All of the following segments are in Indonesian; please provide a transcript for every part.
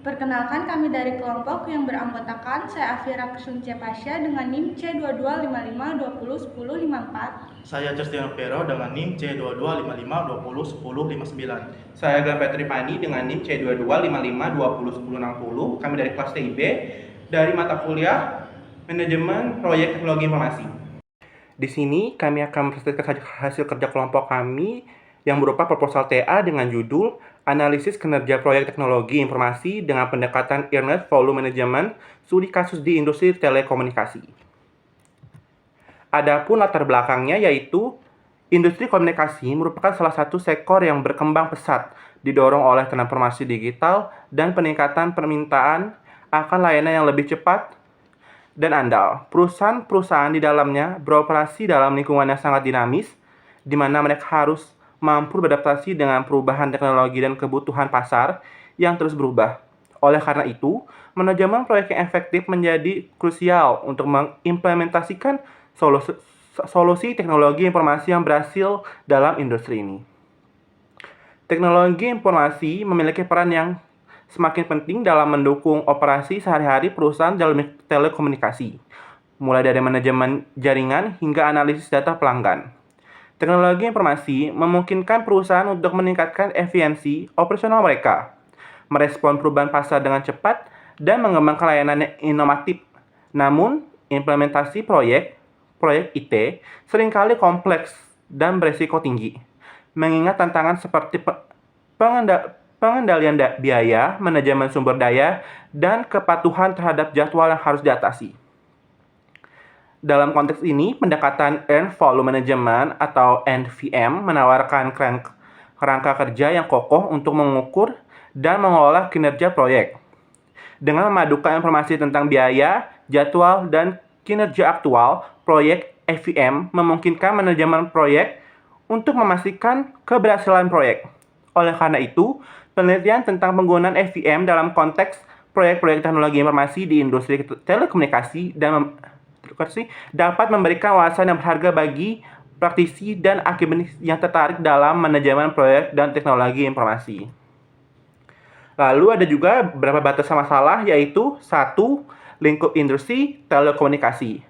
Perkenalkan, kami dari kelompok yang beranggotakan saya Afira Kusunce Pasya dengan NIM C2255201054. Saya Justin Pero dengan NIM C2255201059. Saya Glenn Petripani dengan NIM C2255201060. Kami dari kelas TIB dari mata kuliah Manajemen Proyek Teknologi Informasi. Di sini kami akan mempresentasikan hasil kerja kelompok kami yang berupa proposal TA dengan judul Analisis Kinerja Proyek Teknologi Informasi dengan Pendekatan Internet Volume Management Studi Kasus di Industri Telekomunikasi. Adapun latar belakangnya yaitu industri komunikasi merupakan salah satu sektor yang berkembang pesat, didorong oleh transformasi digital dan peningkatan permintaan akan layanan yang lebih cepat dan andal. Perusahaan-perusahaan di dalamnya beroperasi dalam lingkungan yang sangat dinamis, di mana mereka harus mampu beradaptasi dengan perubahan teknologi dan kebutuhan pasar yang terus berubah. Oleh karena itu, manajemen proyek yang efektif menjadi krusial untuk mengimplementasikan solusi teknologi informasi yang berhasil dalam industri ini. Teknologi informasi memiliki peran yang semakin penting dalam mendukung operasi sehari-hari perusahaan dalam telekomunikasi, mulai dari manajemen jaringan hingga analisis data pelanggan. Teknologi informasi memungkinkan perusahaan untuk meningkatkan efisiensi operasional mereka, merespon perubahan pasar dengan cepat, dan mengembangkan layanan yang inovatif. Namun, implementasi proyek IT seringkali kompleks dan berisiko tinggi, mengingat tantangan seperti pengendalian biaya, manajemen sumber daya, dan kepatuhan terhadap jadwal yang harus diatasi. Dalam konteks ini, pendekatan Earn Volume Management atau NVM menawarkan kerangka kerja yang kokoh untuk mengukur dan mengelola kinerja proyek. Dengan memadukan informasi tentang biaya, jadwal, dan kinerja aktual, proyek NVM memungkinkan manajemen proyek untuk memastikan keberhasilan proyek. Oleh karena itu, penelitian tentang penggunaan NVM dalam konteks proyek-proyek teknologi informasi di industri telekomunikasi dapat memberikan wawasan yang berharga bagi praktisi dan akademis yang tertarik dalam manajemen proyek dan teknologi informasi. Lalu ada juga beberapa batasan masalah, yaitu 1. Lingkup industri telekomunikasi.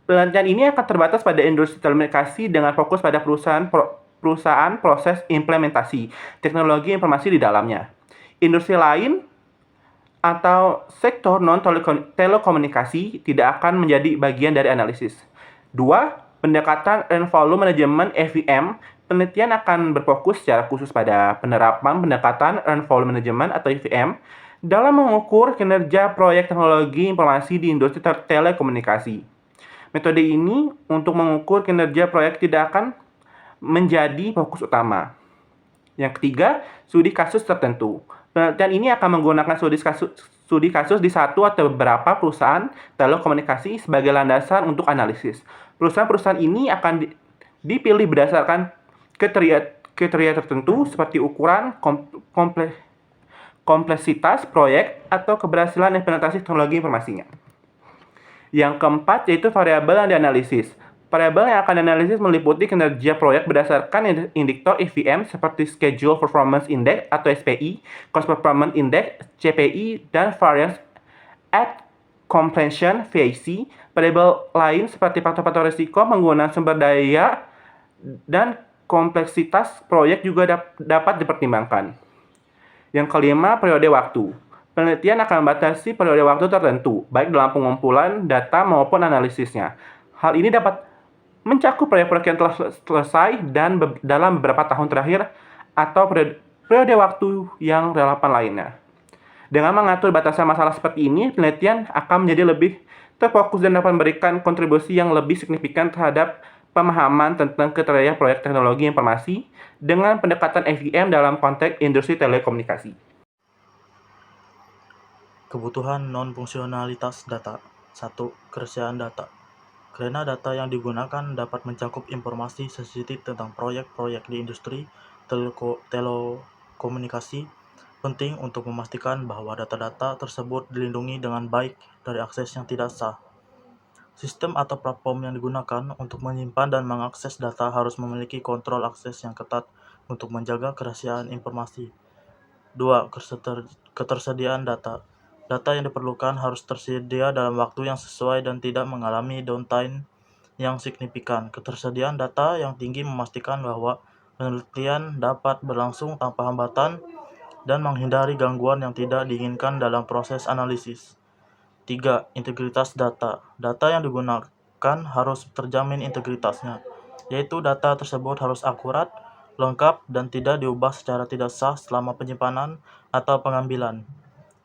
Penelitian ini akan terbatas pada industri telekomunikasi dengan fokus pada perusahaan proses implementasi teknologi informasi di dalamnya. Industri lain atau sektor non-telekomunikasi tidak akan menjadi bagian dari analisis. 2. Pendekatan Earn Volume Management (EVM). Penelitian akan berfokus secara khusus pada penerapan pendekatan Earn Volume Management atau EVM dalam mengukur kinerja proyek teknologi informasi di industri telekomunikasi. Metode ini untuk mengukur kinerja proyek tidak akan menjadi fokus utama. Yang ketiga, studi kasus tertentu. Penelitian ini akan menggunakan studi kasus di satu atau beberapa perusahaan telekomunikasi sebagai landasan untuk analisis. Perusahaan-perusahaan ini akan dipilih berdasarkan kriteria tertentu seperti ukuran, kompleksitas proyek, atau keberhasilan implementasi teknologi informasinya. Yang keempat yaitu variabel yang dianalisis. Variabel yang akan dianalisis meliputi kinerja proyek berdasarkan indikator EVM seperti Schedule Performance Index atau SPI, Cost Performance Index (CPI), dan Variance at Completion (VAC). Variabel lain seperti faktor-faktor risiko, penggunaan sumber daya, dan kompleksitas proyek juga dapat dipertimbangkan. Yang kelima, periode waktu. Penelitian akan membatasi periode waktu tertentu, baik dalam pengumpulan data maupun analisisnya. Hal ini dapat mencakup proyek-proyek yang telah selesai dan dalam beberapa tahun terakhir atau periode waktu yang relevan lainnya. Dengan mengatur batasan masalah seperti ini, penelitian akan menjadi lebih terfokus dan dapat memberikan kontribusi yang lebih signifikan terhadap pemahaman tentang kriteria proyek teknologi informasi dengan pendekatan EVM dalam konteks industri telekomunikasi. Kebutuhan non-fungsionalitas data. 1. Kerahasiaan data. Karena data yang digunakan dapat mencakup informasi sensitif tentang proyek-proyek di industri telekomunikasi, penting untuk memastikan bahwa data-data tersebut dilindungi dengan baik dari akses yang tidak sah. Sistem atau platform yang digunakan untuk menyimpan dan mengakses data harus memiliki kontrol akses yang ketat untuk menjaga kerahasiaan informasi. 2. Ketersediaan data. Data yang diperlukan harus tersedia dalam waktu yang sesuai dan tidak mengalami downtime yang signifikan. Ketersediaan data yang tinggi memastikan bahwa penelitian dapat berlangsung tanpa hambatan dan menghindari gangguan yang tidak diinginkan dalam proses analisis. 3. Integritas data. Data yang digunakan harus terjamin integritasnya, yaitu data tersebut harus akurat, lengkap, dan tidak diubah secara tidak sah selama penyimpanan atau pengambilan.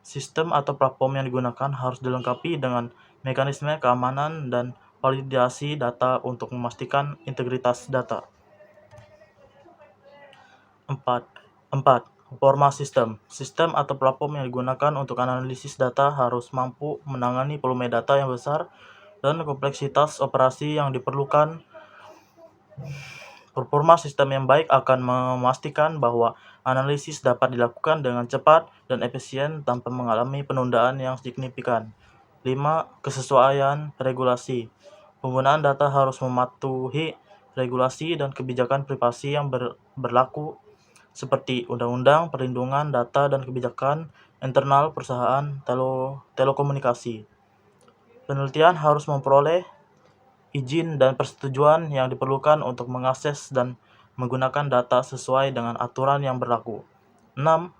Sistem atau platform yang digunakan harus dilengkapi dengan mekanisme keamanan dan validasi data untuk memastikan integritas data. 4. Formal sistem. Sistem atau platform yang digunakan untuk analisis data harus mampu menangani volume data yang besar dan kompleksitas operasi yang diperlukan. Performa sistem yang baik akan memastikan bahwa analisis dapat dilakukan dengan cepat dan efisien tanpa mengalami penundaan yang signifikan. 5. Kesesuaian regulasi. Penggunaan data harus mematuhi regulasi dan kebijakan privasi yang berlaku seperti Undang-Undang Perlindungan Data dan Kebijakan Internal Perusahaan Telekomunikasi. Penelitian harus memperoleh izin dan persetujuan yang diperlukan untuk mengakses dan menggunakan data sesuai dengan aturan yang berlaku. 6.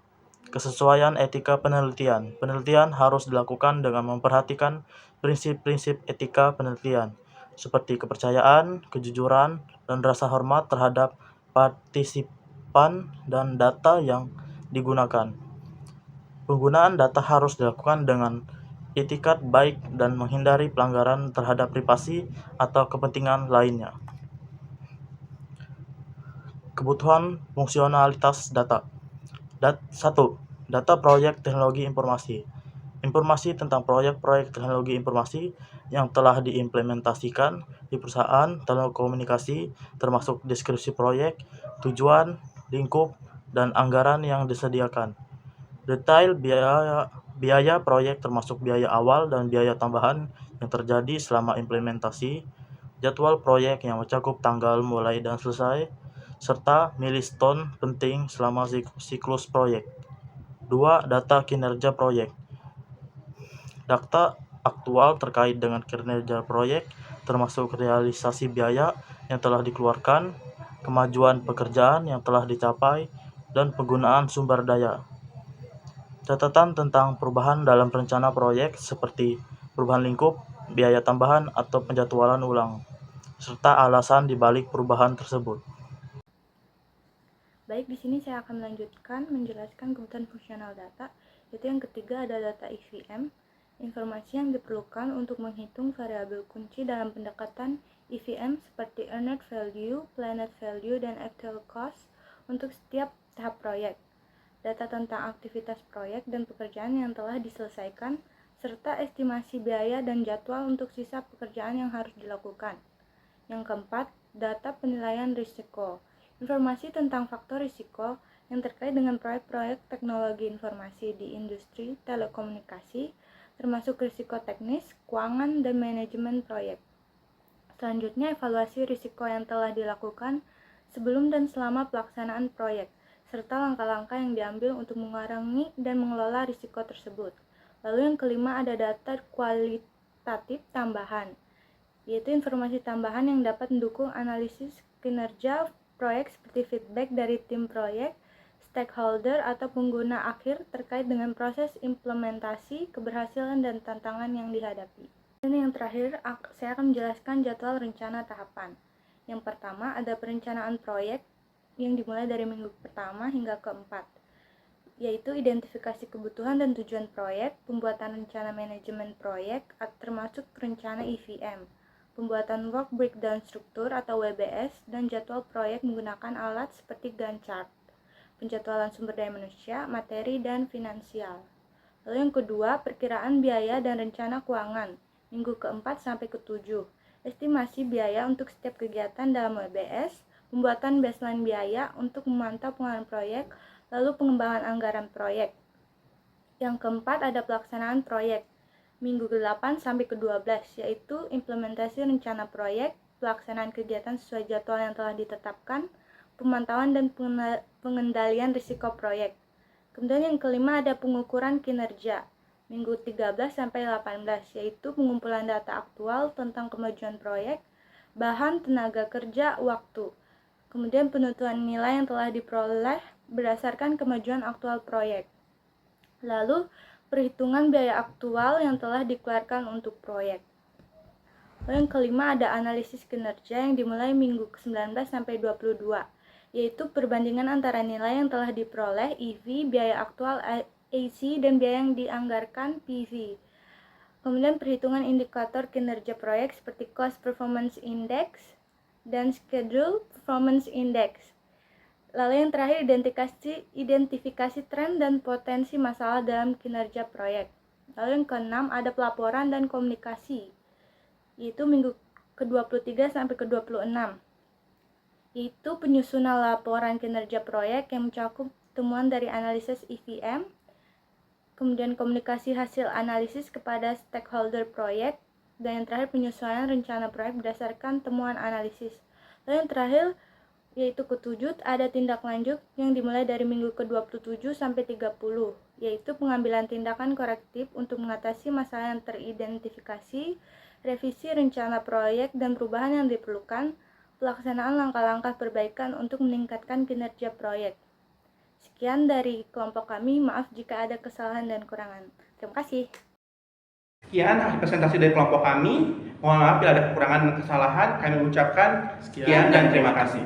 Kesesuaian etika penelitian. Penelitian harus dilakukan dengan memperhatikan prinsip-prinsip etika penelitian, seperti kepercayaan, kejujuran, dan rasa hormat terhadap partisipan dan data yang digunakan. Penggunaan data harus dilakukan dengan itikat baik dan menghindari pelanggaran terhadap privasi atau kepentingan lainnya. Kebutuhan fungsionalitas data. 1. Data proyek teknologi informasi. Informasi tentang proyek-proyek teknologi informasi yang telah diimplementasikan di perusahaan telekomunikasi, termasuk deskripsi proyek, tujuan, lingkup, dan anggaran yang disediakan. Detail biaya proyek termasuk biaya awal dan biaya tambahan yang terjadi selama implementasi, jadwal proyek yang mencakup tanggal mulai dan selesai, serta milestone penting selama siklus proyek. 2. Data kinerja proyek. Data aktual terkait dengan kinerja proyek, termasuk realisasi biaya yang telah dikeluarkan, kemajuan pekerjaan yang telah dicapai, dan penggunaan sumber daya. Catatan tentang perubahan dalam rencana proyek seperti perubahan lingkup, biaya tambahan, atau penjadwalan ulang, serta alasan di balik perubahan tersebut. Baik, di sini saya akan melanjutkan menjelaskan kebutuhan fungsional data, yaitu yang ketiga ada data EVM, informasi yang diperlukan untuk menghitung variabel kunci dalam pendekatan EVM seperti earned value, planned value, dan actual cost untuk setiap tahap proyek. Data tentang aktivitas proyek dan pekerjaan yang telah diselesaikan, serta estimasi biaya dan jadwal untuk sisa pekerjaan yang harus dilakukan. Yang keempat, data penilaian risiko. Informasi tentang faktor risiko yang terkait dengan proyek-proyek teknologi informasi di industri telekomunikasi, termasuk risiko teknis, keuangan, dan manajemen proyek. Selanjutnya, evaluasi risiko yang telah dilakukan sebelum dan selama pelaksanaan proyek, serta langkah-langkah yang diambil untuk mengurangi dan mengelola risiko tersebut. Lalu yang kelima ada data kualitatif tambahan, yaitu informasi tambahan yang dapat mendukung analisis kinerja proyek seperti feedback dari tim proyek, stakeholder, atau pengguna akhir terkait dengan proses implementasi, keberhasilan, dan tantangan yang dihadapi. Dan yang terakhir, saya akan menjelaskan jadwal rencana tahapan. Yang pertama ada perencanaan proyek yang dimulai dari minggu pertama hingga keempat, yaitu identifikasi kebutuhan dan tujuan proyek, pembuatan rencana manajemen proyek, termasuk rencana EVM, pembuatan work breakdown struktur atau WBS, dan jadwal proyek menggunakan alat seperti Gantt chart, penjadwalan sumber daya manusia, materi, dan finansial. Lalu yang kedua, perkiraan biaya dan rencana keuangan, minggu keempat sampai ketujuh, estimasi biaya untuk setiap kegiatan dalam WBS, pembuatan baseline biaya untuk memantau pengelolaan proyek, lalu pengembangan anggaran proyek. Yang keempat ada pelaksanaan proyek, minggu ke-8 sampai ke-12, yaitu implementasi rencana proyek, pelaksanaan kegiatan sesuai jadwal yang telah ditetapkan, pemantauan dan pengendalian risiko proyek. Kemudian yang kelima ada pengukuran kinerja minggu 13 sampai 18, yaitu pengumpulan data aktual tentang kemajuan proyek, bahan, tenaga kerja, waktu. Kemudian penentuan nilai yang telah diperoleh berdasarkan kemajuan aktual proyek. Lalu perhitungan biaya aktual yang telah dikeluarkan untuk proyek. Lalu yang kelima ada analisis kinerja yang dimulai minggu ke-19 sampai 22, yaitu perbandingan antara nilai yang telah diperoleh EV, biaya aktual AC, dan biaya yang dianggarkan PV. Kemudian perhitungan indikator kinerja proyek seperti Cost Performance Index dan Schedule Performance Index. Lalu yang terakhir identifikasi tren dan potensi masalah dalam kinerja proyek. Lalu yang keenam ada pelaporan dan komunikasi, yaitu minggu ke-23 sampai ke-26. Yaitu penyusunan laporan kinerja proyek yang mencakup temuan dari analisis EVM, kemudian komunikasi hasil analisis kepada stakeholder proyek, dan yang terakhir penyesuaian rencana proyek berdasarkan temuan analisis. Lalu yang terakhir yaitu ke-7 ada tindak lanjut yang dimulai dari minggu ke-27 sampai 30, yaitu pengambilan tindakan korektif untuk mengatasi masalah yang teridentifikasi, revisi rencana proyek dan perubahan yang diperlukan, pelaksanaan langkah-langkah perbaikan untuk meningkatkan kinerja proyek. Sekian dari kelompok kami, maaf jika ada kesalahan dan kurangan. Terima kasih. Sekian presentasi dari kelompok kami. Mohon maaf bila ada kekurangan dan kesalahan. Kami ucapkan sekian dan terima kasih.